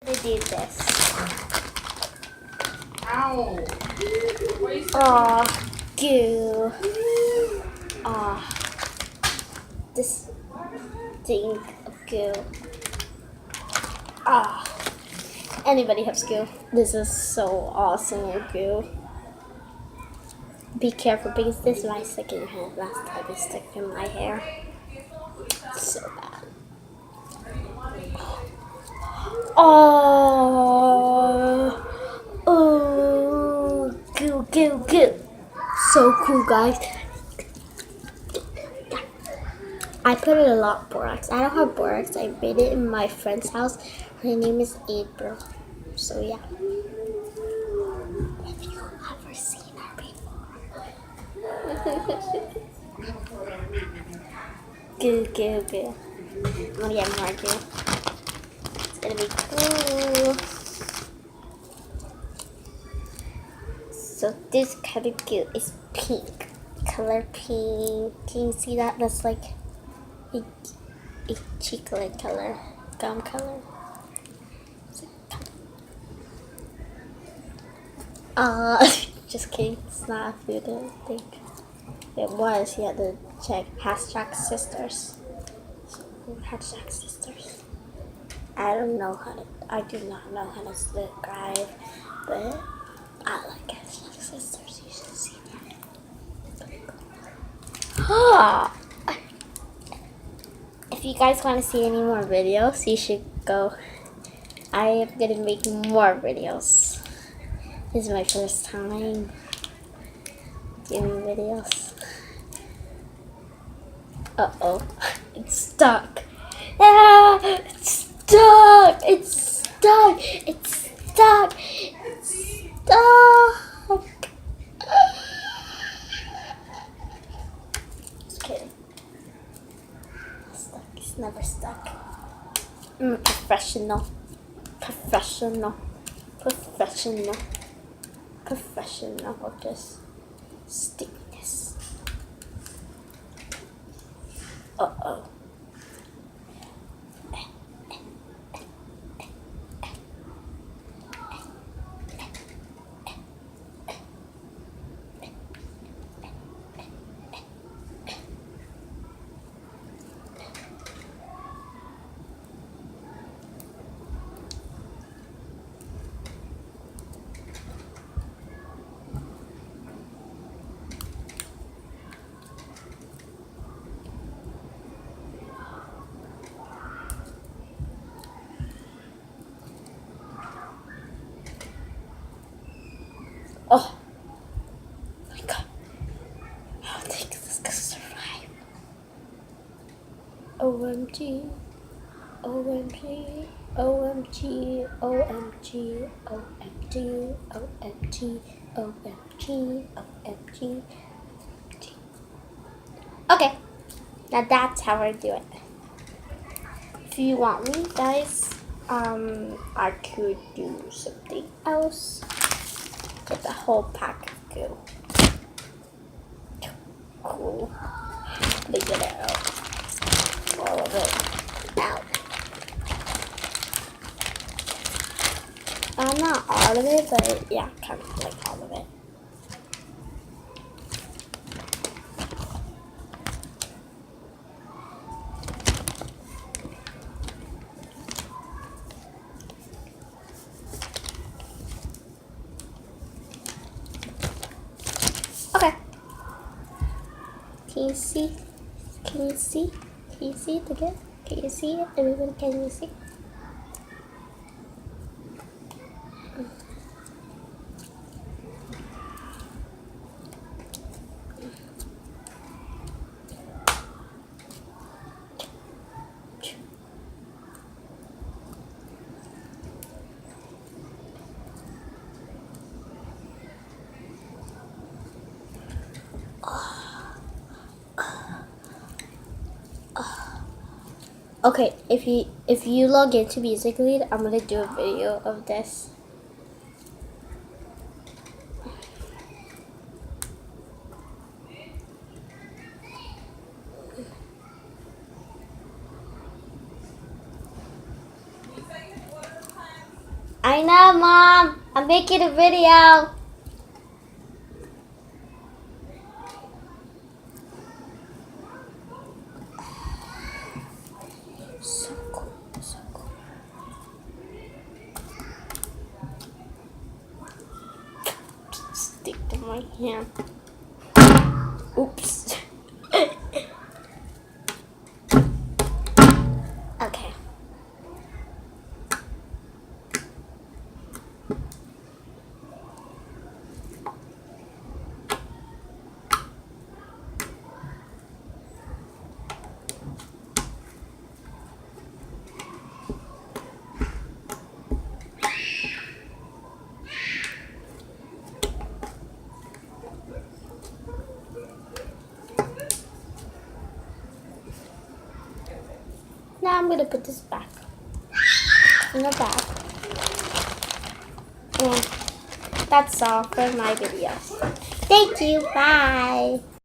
to do this. Ow! Aw, goo. Aw, this thing of goo. Ah, anybody have goo? This is so awesome with goo. Be careful because this might stick in your hand. Last time it stuck in my hair. So bad. Oh, goo, goo, goo. So cool, guys. I put in a lot of borax. I don't have borax. I made it in my friend's house. Her name is April. So yeah. If you've ever seen her before. Goo, goo, goo. I'm gonna get more goo. It's gonna be cool. So this kind of goo is pink. Color pink. Can you see that? That's like a chocolate color. Gum color. Just kidding. It's not a food, I think. It was. You had to check. Hashtag sisters. Hashtag sisters. I don't know how to. I do not know how to describe, but I like hashtag sisters. You should see that. If you guys want to see any more videos, you should go. I am gonna make more videos. This is my first time doing videos. Uh-oh, it's stuck. Ah, it's stuck. It's stuck. It's stuck. It's stuck. Just kidding. It's stuck. It's never stuck. I'm a professional. Professional of this stickiness. Uh-oh. Oh my god. I don't think this is gonna survive. OMG. OMG. OMG. OMG. OMG. OMG. OMG. OMG. Okay. Now that's how I do it. If you want me, guys, I could do something else. Get the whole pack of goo. Cool. Look at it out. All of it out. Not all of it, but yeah, kind of like all of it. Okay. Can you see? Can you see? Can you see it again? Can you see it? Everybody, can you see? Okay, if you log into Musical.ly, I'm gonna do a video of this. I know, Mom. I'm making a video. So cool, so cool. Stick to my hand. Oops. Okay. Now I'm gonna put this back in the bag. And that's all for my video. Thank you. Bye.